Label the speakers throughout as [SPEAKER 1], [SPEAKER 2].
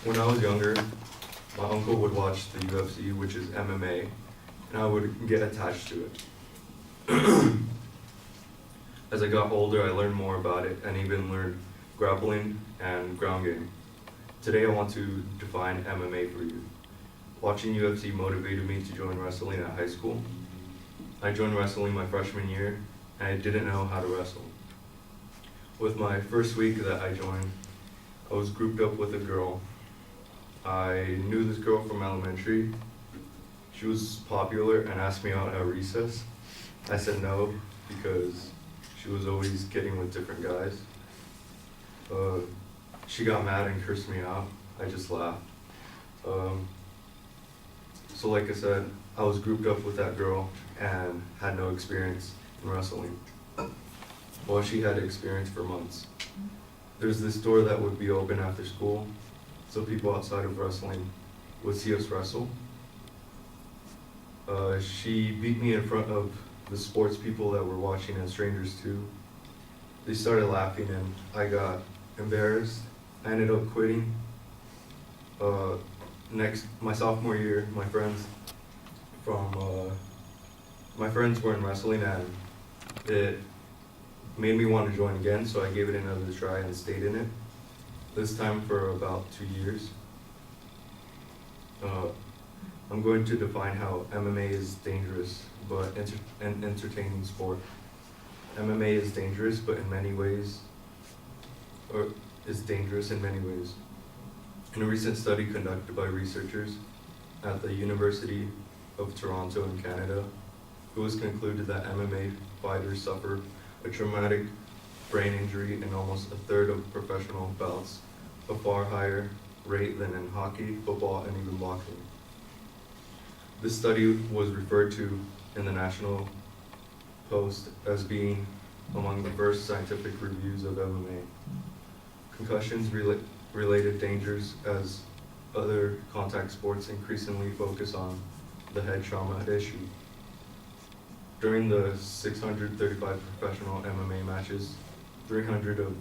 [SPEAKER 1] When I was younger, my uncle would watch the UFC, which is MMA, and I would get attached to it. As I got older, I learned more about it and even learned grappling and ground game. Today I want to define MMA for you. Watching UFC motivated me to join wrestling at high school. I joined wrestling my freshman year, and I didn't know how to wrestle. With my first week that I joined, I was grouped up with a girl. I knew this girl from elementary. She was popular and asked me out at recess. I said no because she was always getting with different guys. She got mad and cursed me out. I just laughed. So like I said, I was grouped up with that girl and had no experience in wrestling. Well, she had experience for months. There's this door that would be open after school, so people outside of wrestling would see us wrestle. She beat me in front of the sports people that were watching and strangers too. They started laughing and I got embarrassed. I ended up quitting. My sophomore year, my friends were in wrestling and it made me want to join again, so I gave it another try and stayed in it. This time for about 2 years. I'm going to define how MMA is dangerous but an entertaining sport. MMA is dangerous, but in many ways, or is dangerous in many ways. In a recent study conducted by researchers at the University of Toronto in Canada, it was concluded that MMA fighters suffer a traumatic brain injury in almost a third of professional bouts, a far higher rate than in hockey, football, and even boxing. This study was referred to in the National Post as being among the first scientific reviews of MMA. Concussions-related dangers as other contact sports increasingly focus on the head trauma issue. During the 635 professional MMA matches, 300 of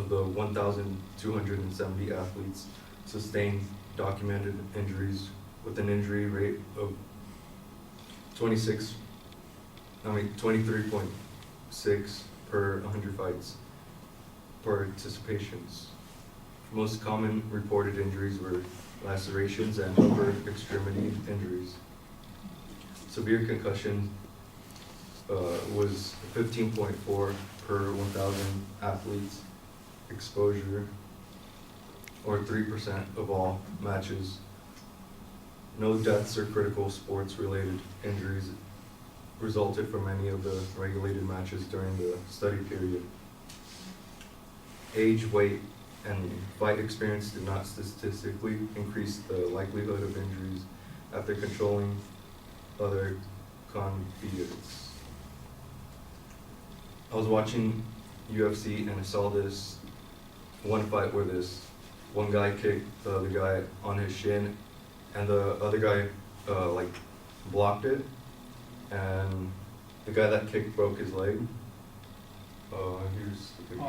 [SPEAKER 1] the 1,270 athletes sustained documented injuries with an injury rate of 23.6 per 100 fights participations. Most common reported injuries were lacerations and upper extremity injuries. Severe concussion was 15.4 per 1,000 athletes exposure, or 3% of all matches. No deaths or critical sports-related injuries resulted from any of the regulated matches during the study period. Age, weight, and fight experience did not statistically increase the likelihood of injuries after controlling other combatants. I was watching UFC and I saw this one fight where this one guy kicked the other guy on his shin, and the other guy blocked it, and the guy that kicked broke his leg. Here's the picture.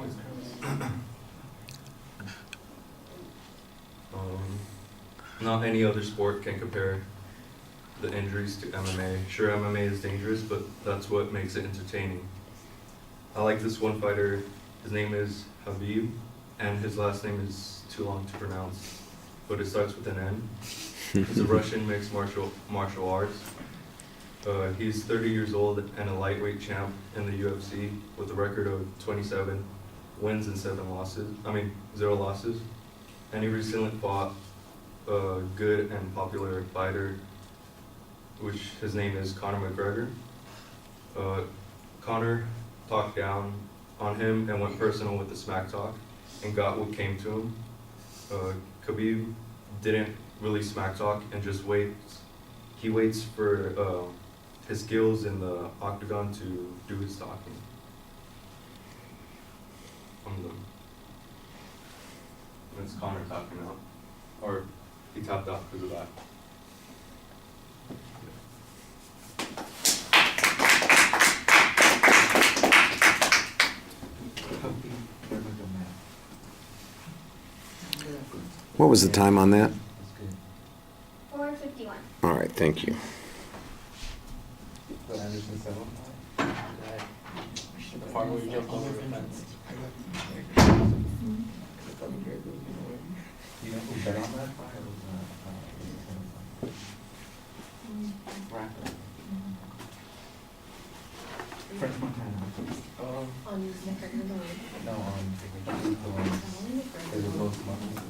[SPEAKER 1] Not any other sport can compare the injuries to MMA. Sure, MMA is dangerous, but that's what makes it entertaining. I like this one fighter. His name is Khabib, and his last name is too long to pronounce, but it starts with an N. He's a Russian mixed martial arts. He's 30 years old and a lightweight champ in the UFC with a record of 27 wins and 0 losses. And he recently fought a good and popular fighter, which his name is Conor McGregor. Conor talked down on him and went personal with the smack talk and got what came to him. Khabib didn't really smack talk and just waits. He waits for his skills in the octagon to do his talking. I'm done. That's Conor tapping out. Or he tapped out because of that.
[SPEAKER 2] Yeah. What was the time on that?
[SPEAKER 3] 4:51.
[SPEAKER 2] All right, thank you.
[SPEAKER 4] The Anderson 7. The part where you jumped over the fence. You know who bet on that fight? It was Rapper. French Montana.
[SPEAKER 5] On Nicaraguan Road.
[SPEAKER 4] No, the one. There's a both months.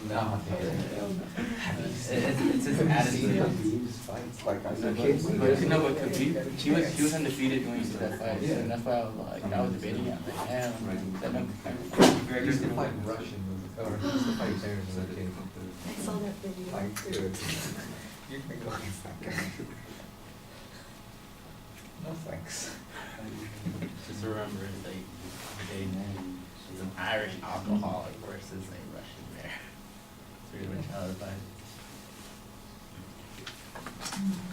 [SPEAKER 4] No, it's just attitude. Like I said, no, but Khabib, he was undefeated going into that fight, and that's why I was like, I was debating it. Like, that no,
[SPEAKER 6] He used to fight Russian, or he used to fight Terrence as a kid.
[SPEAKER 5] I saw that video.
[SPEAKER 6] Like, dude, you can go against that guy. No thanks.
[SPEAKER 4] just remember, like, okay, he's an Irish alcoholic versus a Russian bear. Pretty much how the fight.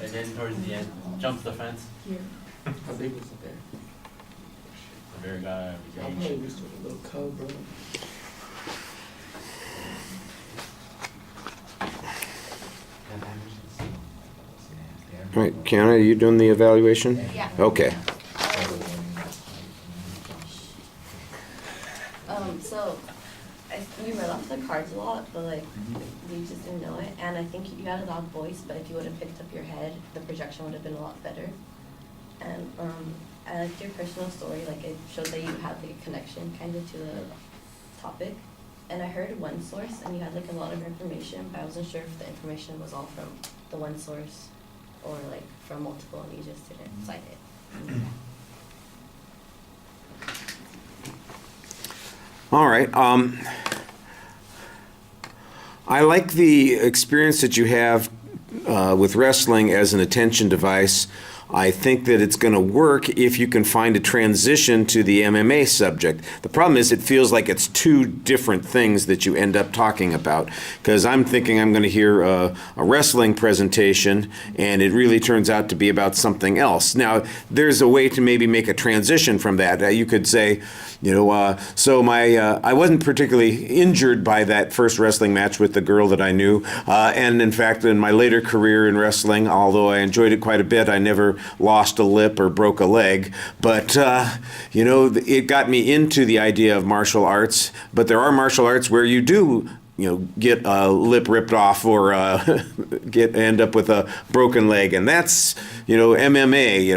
[SPEAKER 4] And then towards the end, jumps the fence.
[SPEAKER 5] Here.
[SPEAKER 4] How big was the bear? The bear got out of
[SPEAKER 7] I'm
[SPEAKER 4] his
[SPEAKER 7] probably
[SPEAKER 4] cage.
[SPEAKER 7] used to a little cub, bro.
[SPEAKER 2] All right, Kiana, are you doing the evaluation?
[SPEAKER 3] Yeah.
[SPEAKER 2] Okay.
[SPEAKER 5] So, you read off the cards a lot, but like, you just didn't know it. And I think you had a loud voice, but if you would have picked up your head, the projection would have been a lot better. And I liked your personal story, like it showed that you had like a connection kind of to the topic. And I heard one source, and you had like a lot of information, but I wasn't sure if the information was all from the one source or like from multiple, and you just didn't cite it.
[SPEAKER 2] All right. I like the experience that you have with wrestling as an attention device. I think that it's going to work if you can find a transition to the MMA subject. The problem is it feels like it's two different things that you end up talking about, because I'm thinking I'm going to hear a wrestling presentation and it really turns out to be about something else. Now, there's a way to maybe make a transition from that. You could say, I wasn't particularly injured by that first wrestling match with the girl that I knew. And in fact, in my later career in wrestling, although I enjoyed it quite a bit, I never lost a lip or broke a leg. But, it got me into the idea of martial arts. But there are martial arts where you do get a lip ripped off or end up with a broken leg, and that's MMA,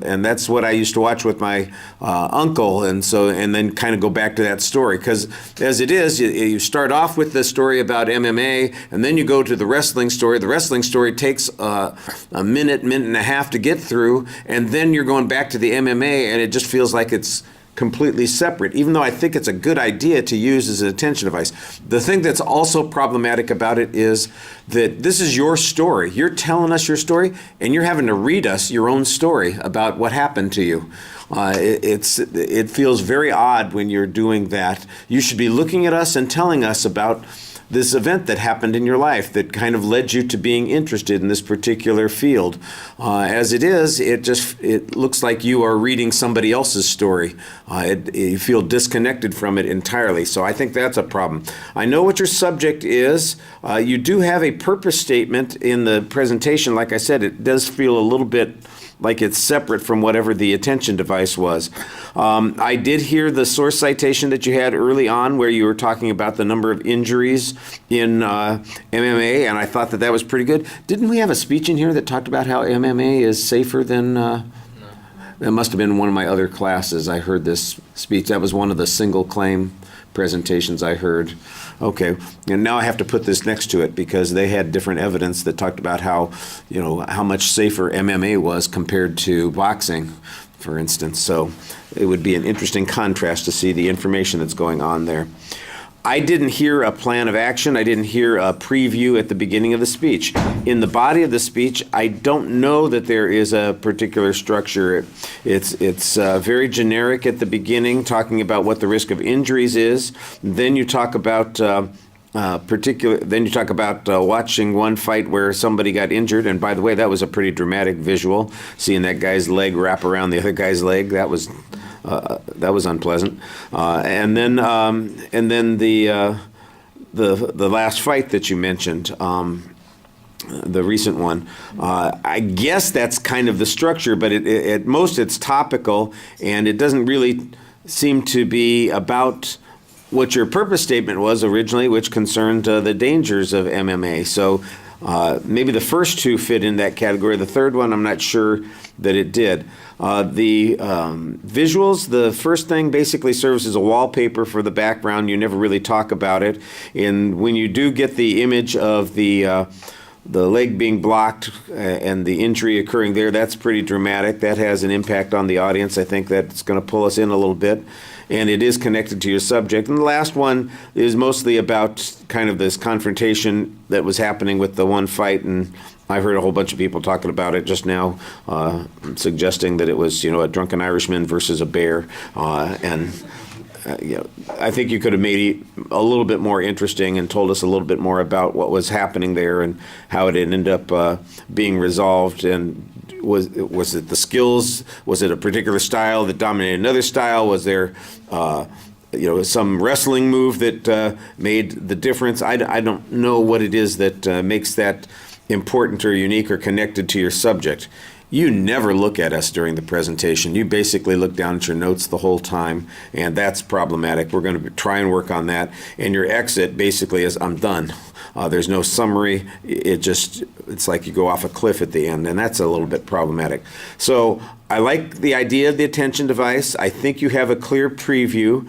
[SPEAKER 2] and that's what I used to watch with my uncle, and then kind of go back to that story, because as it is, you start off with the story about MMA, and then you go to the wrestling story. The wrestling story takes a minute and a half to get through, and then you're going back to the MMA, and it just feels like it's completely separate, even though I think it's a good idea to use as an attention device. The thing that's also problematic about it is that this is your story. You're telling us your story, and you're having to read us your own story about what happened to you. It feels very odd when you're doing that. You should be looking at us and telling us about this event that happened in your life that kind of led you to being interested in this particular field. As it is, it looks like you are reading somebody else's story. You feel disconnected from it entirely, so I think that's a problem. I know what your subject is. You do have a purpose statement in the presentation. Like I said, it does feel a little bit like it's separate from whatever the attention device was. I did hear the source citation that you had early on where you were talking about the number of injuries in MMA, and I thought that was pretty good. Didn't we have a speech in here that talked about how MMA is safer than...
[SPEAKER 4] No.
[SPEAKER 2] That must have been one of my other classes. I heard this speech. That was one of the single claim presentations I heard. Okay, and now I have to put this next to it because they had different evidence that talked about how much safer MMA was compared to boxing, for instance. So it would be an interesting contrast to see the information that's going on there. I didn't hear a plan of action. I didn't hear a preview at the beginning of the speech. In the body of the speech, I don't know that there is a particular structure. It's very generic at the beginning, talking about what the risk of injuries is. Then you talk about watching one fight where somebody got injured, and by the way, that was a pretty dramatic visual, seeing that guy's leg wrap around the other guy's leg. That was that was unpleasant. And then the last fight that you mentioned, the recent one, I guess that's kind of the structure, but at most it's topical, and it doesn't really seem to be about what your purpose statement was originally, which concerned the dangers of MMA. So maybe the first two fit in that category. The third one, I'm not sure that it did. The visuals, the first thing basically serves as a wallpaper for the background. You never really talk about it. And when you do get the image of the leg being blocked and the injury occurring there, that's pretty dramatic. That has an impact on the audience. I think that's going to pull us in a little bit. And it is connected to your subject. And the last one is mostly about kind of this confrontation that was happening with the one fight. And I heard a whole bunch of people talking about it just now, suggesting that it was, a drunken Irishman versus a bear. I think you could have made it a little bit more interesting and told us a little bit more about what was happening there and how it ended up being resolved. And was it the skills? Was it a particular style that dominated another style? Was there some wrestling move that made the difference? I don't know what it is that makes that important or unique or connected to your subject. You never look at us during the presentation. You basically look down at your notes the whole time, and that's problematic. We're going to try and work on that. And your exit basically is, I'm done. There's no summary. It's like you go off a cliff at the end, and that's a little bit problematic. So I like the idea of the attention device. I think you have a clear preview,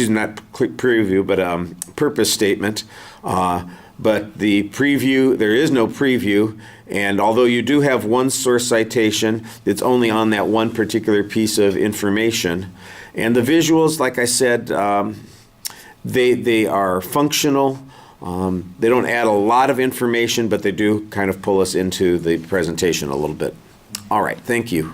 [SPEAKER 2] not clear preview, but purpose statement. But the preview, there is no preview, and although you do have one source citation, it's only on that one particular piece of information. And the visuals, like I said, they are functional. They don't add a lot of information, but they do kind of pull us into the presentation a little bit. All right, thank you.